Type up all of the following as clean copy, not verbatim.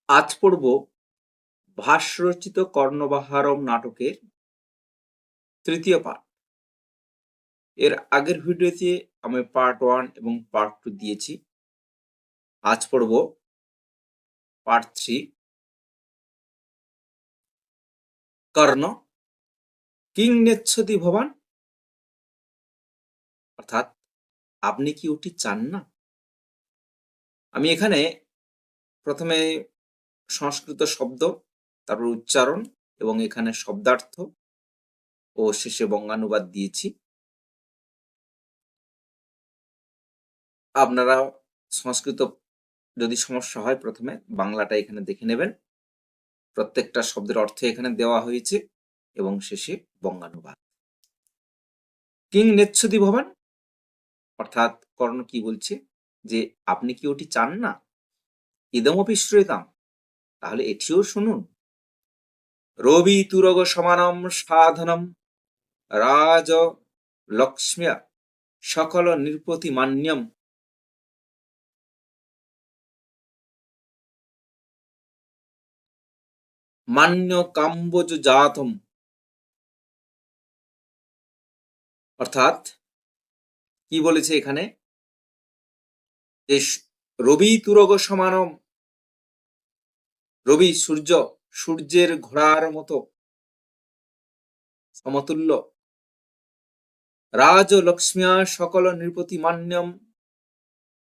আজ পড়ব ভাস্যরচিত কর্ণবাহারম নাটকের তৃতীয় পার্ট। এর আগের ভিডিওতে আমি পার্ট 1 এবং পার্ট 2 দিয়েছি। আজ পড়ব পার্ট 3। কর্ণ কিং নেচ্ছতি ভবান, অর্থাৎ আপনি কি ওটি চান না। আমি এখানে প্রথমে সংস্কৃত শব্দ, তারপর উচ্চারণ এবং এখানে শব্দার্থ ও শেষে বঙ্গানুবাদ দিয়েছি। আপনারা সংস্কৃত যদি সমস্যা হয় প্রথমে বাংলাটা এখানে দেখে নেবেন। প্রত্যেকটা শব্দের অর্থ এখানে দেওয়া হয়েছে এবং শেষে বঙ্গানুবাদ। কিং নেচ্ছতি ভবান, অর্থাৎ কর্ণ কি বলছে যে আপনি কি ওটি চান না। ইদমপি শ্রুয়তাম, তাহলে এটিও শুনুন। রবি তুরগ সমানম সাধনম রাজ লক্ষ্ম্যা সকল নৃপতি মান্যম মান্য কাম্বজ জাতম, অর্থাৎ কি বলেছে এখানে যে রবি তুরগ সমানম, রবি সূর্য সূর্যের ঘোড়ার মতো সমতুল্য, রাজ লক্ষ্মিয়া সকল নৃপতি মান্যম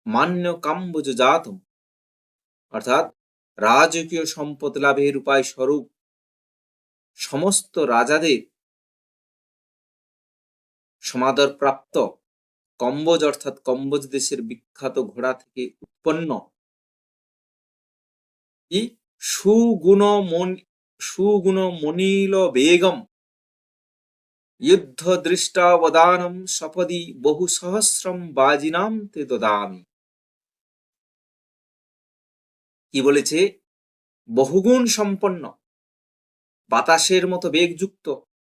মান্য কাম্বজ জাতম, অর্থাৎ রাজকীয় সম্পদ লাভের উপায় স্বরূপ সমস্ত রাজাদের সমাদর প্রাপ্ত কম্বজ, অর্থাৎ কম্বজ দেশের বিখ্যাত ঘোড়া থেকে উৎপন্ন কি সুগুণ মনিল বেগম যুদ্ধ দৃষ্টাবদানম সপদি বহু সহস্রম বাজিনাম তে দদামি। কি বলেছে, বহুগুণ সম্পন্ন বাতাসের মতো বেগযুক্ত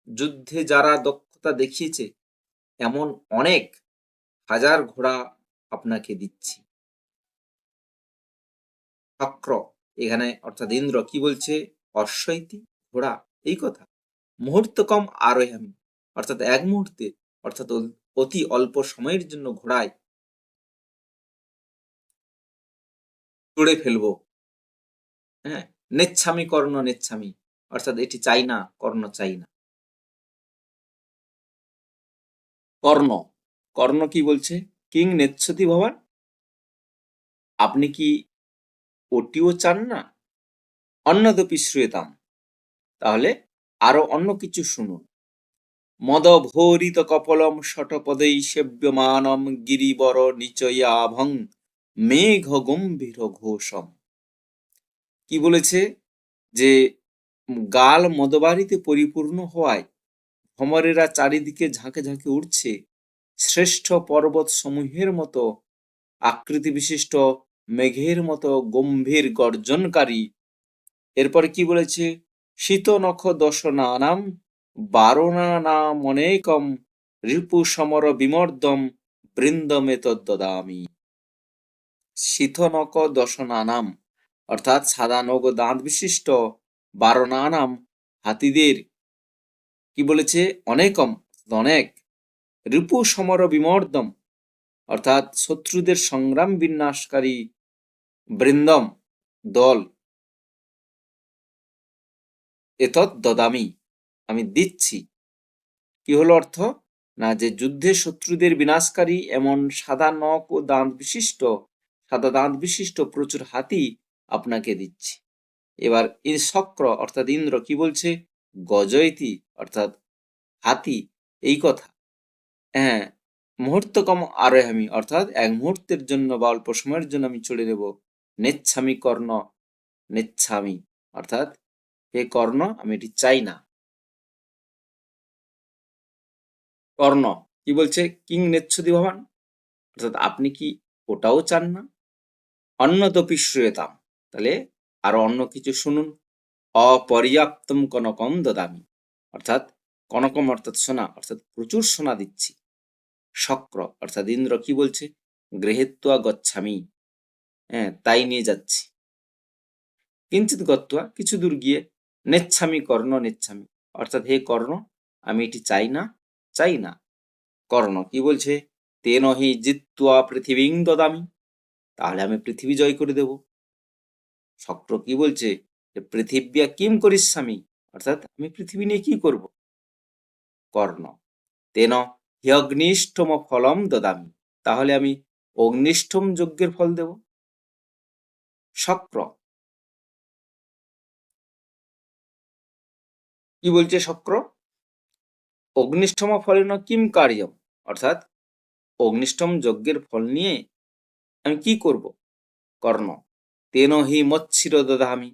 যুদ্ধে যারা দক্ষতা দেখিয়েছে এমন অনেক হাজার ঘোড়া আপনাকে দিচ্ছি। চক্র এখানে অর্থাৎ ইন্দ্র কি বলছে, অশ্বইতি ঘোড়া এই কথা। মুহূর্ত কম আরোহামি, অর্থাৎ এক মুহূর্তে অর্থাৎ অতি অল্প সময়ের জন্য ঘোড়ায় চড়ে ফেলবো। হ্যাঁ, নেচ্ছামি কর্ণ নেচ্ছামি, অর্থাৎ এটি চাই না, কর্ণ চাই না। কর্ণ কর্ণ কি বলছে, কিং নেচ্ছতি ভবান, আপনি কি ওটিও চান না। অন্যদপি শ্রুয়তাম, তাহলে আরো অন্য কিছু শুনুন। মদভরিত কপলম শটপদেই সেব্যমানম গিরিবর নিচয়াভং মেঘ গম্ভীর ঘোষম। কি বলেছে যে গাল মদবারিতে পরিপূর্ণ হওয়ায় ভ্রমরেরা চারিদিকে ঝাঁকে ঝাঁকে উঠছে শ্রেষ্ঠ পর্বত সমূহের মতো আকৃতি বিশিষ্ট মেঘের মতো গম্ভীর গর্জনকারী। এরপরে কি বলেছে, শীত নখ দশনানাম বারণা নামনেকম রিপু সমর বিমর্দম বৃন্দমে তদ্দদামি। শীতনক দশনানাম, অর্থাৎ সাদা নখ দাঁত বিশিষ্ট 12 নাম হাতিদের কি বলেছে, অনেকম অনেক, রিপু সমর বিমর্দম, অর্থাৎ শত্রুদের সংগ্রাম বিনাশকারী বৃন্দম দল, এতৎ দদামি আমি দিচ্ছি। কি হলো অর্থ, না যে যুদ্ধে শত্রুদের বিনাশকারী এমন সাদা নখ ও সাদা দাঁত বিশিষ্ট প্রচুর হাতি আপনাকে দিচ্ছি। এবার এই শক্র অর্থাৎ ইন্দ্র কি বলছে, গজয়তি অর্থাৎ হাতি এই কথা। হ্যাঁ, মুহূর্ত কম আরোহামি, অর্থাৎ এক মুহূর্তের জন্য বা অল্প সময়ের জন্য আমি চলে দেব। নেচ্ছামি কর্ণ নেচ্ছামি, অর্থাৎ হে কর্ণ আমি এটি চাই না। কর্ণ কি বলছে, কিং নেচ্ছতি ভবান, অর্থাৎ আপনি কি ওটাও চান না। অন্যদপি শ্রুয়তাম, তাহলে আরো অন্য কিছু শুনুন। অপর্যাপ্তম কনকম দদামি, অর্থাৎ কনকম অর্থাৎ সোনা, অর্থাৎ প্রচুর সোনা দিচ্ছি। শক্র অর্থাৎ ইন্দ্র কি বলছে, গৃহীত্বা গচ্ছামি, হ্যাঁ তাই নিয়ে যাচ্ছি। কিঞ্চিৎ গত্বা, কিছু দূর গিয়ে, নেচ্ছামি কর্ণ নেচ্ছামি, অর্থাৎ হে কর্ণ, আমি এটি চাই না, চাই না। কর্ণ কি বলছে? তেন হি জিত্বা পৃথিবীং দদামি, তাহলে আমি পৃথিবী জয় করে দেব। শক্র কি বলছে? যে পৃথিব্যা কিম করিষ্যামি, অর্থাৎ আমি পৃথিবী নিয়ে কি করব? কর্ণ তেন হি অগ্নিষ্ঠম ফলম দদামি, তাহলে আমি অগ্নিষ্ঠম যজ্ঞের ফল দেব। শক্র কি বলছে? শক্র অগ্নিষ্ঠম ফলেন কিম কার্যম, অর্থাৎ অগ্নিষ্ঠম যজ্ঞের ফল নিয়ে আমি কি করব? কর্ণ তেন হি মৎসির দদামি,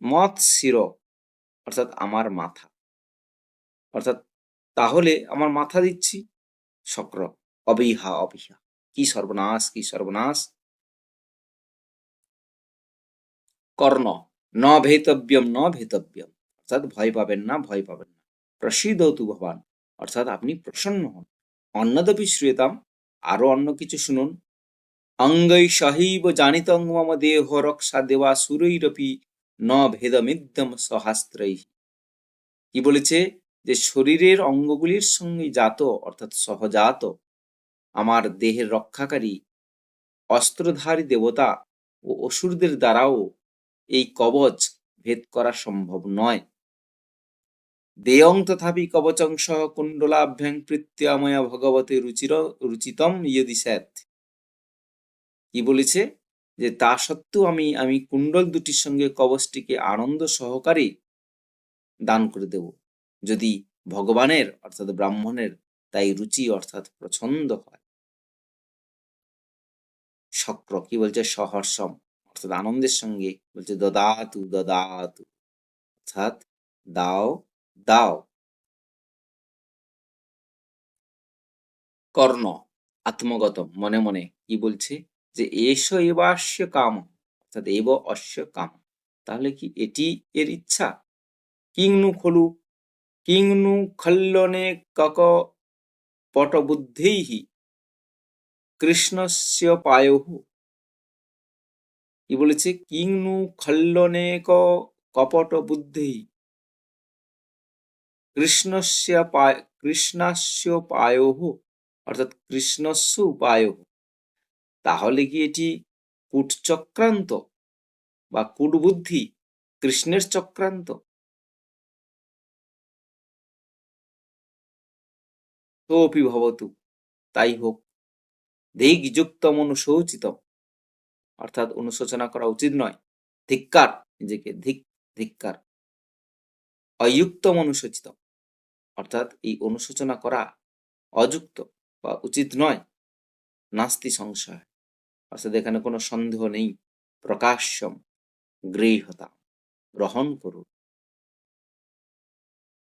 মৎসির অর্থাৎ আমার মাথা, অর্থাৎ তাহলে আমার মাথা দিচ্ছি। শক্র অবিহা অবিহা, কি সর্বনাশ, কি সর্বনাশ। কর্ণ ন ভেতব্যম ন ভেতব্যম, অর্থাৎ ভয় পাবেন না, ভয় পাবেন না। প্রসীদতু ভবান, অর্থাৎ আপনি প্রসন্ন হন। অন্নদপি শ্রুয়তাম, আরো অন্য কিছু শুনুন। অঙ্গৈ সহৈব জানিতং মম দেহ রক্ষা দেবা সুরৈরপি ন ভেদমিদ্যম সহাস্ত্রৈ। কি বলেছে? যে শরীরের অঙ্গগুলির সঙ্গে জাত, অর্থাৎ সহজাত আমার দেহের রক্ষাকারী অস্ত্রধারী দেবতা ও অসুরদের দ্বারাও এই কবচ ভেদ করা সম্ভব নয়। দেয়ং তথাপি কবচং সহ কুণ্ডলাভ্যাং প্রীত্যাময়া ভগবতে রুচিতম ইয়দিস্যাৎ। কি বলেছে? যে তা সত্ত্বেও আমি কুণ্ডল দুটির সঙ্গে কবচটিকে আনন্দ সহকারে দান করে দেব, যদি ভগবানের অর্থাৎ ব্রাহ্মণের তাই রুচি অর্থাৎ পছন্দ হয়। শক্র কি বলছে? সহর্ষম, অর্থাৎ আনন্দের সঙ্গে বলছে দদাতু দদাতু, অর্থাৎ দাও দাও। কর্ণ আত্মগত, মনে মনে কি বলছে? যে এস এবাস্য কাম, অর্থাৎ এব অস্য কাম, তাহলে কি এটি এর ইচ্ছা? কিংনু খলু, কিংনু খল্লনে কক পটবুদ্ধৈহি কৃষ্ণস্য পায়ুঃ। কি বলেছে? কিংনু খল্লনে কপট বুদ্ধি কৃষ্ণস্য পায়ুঃ, অর্থাৎ কৃষ্ণস্য পায়ুঃ, তাহলে কি এটি কূটচক্রান্ত বা কূটবুদ্ধি কৃষ্ণের চক্রান্ত? তোপি ভবতু, তাই হোক। দিগ্যুক্ত অনুশোচিত, অর্থাৎ অনুশোচনা করা উচিত নয়। ধিক্কার, নিজেকে ধিক্কার। অযুক্ত অনুশোচিত, অর্থাৎ এই অনুশোচনা করা অযুক্ত বা উচিত নয়। নাস্তি সংশয়, অর্থাৎ এখানে কোনো সন্দেহ নেই। প্রকাশ্যম গৃহতা, গ্রহণ করুন।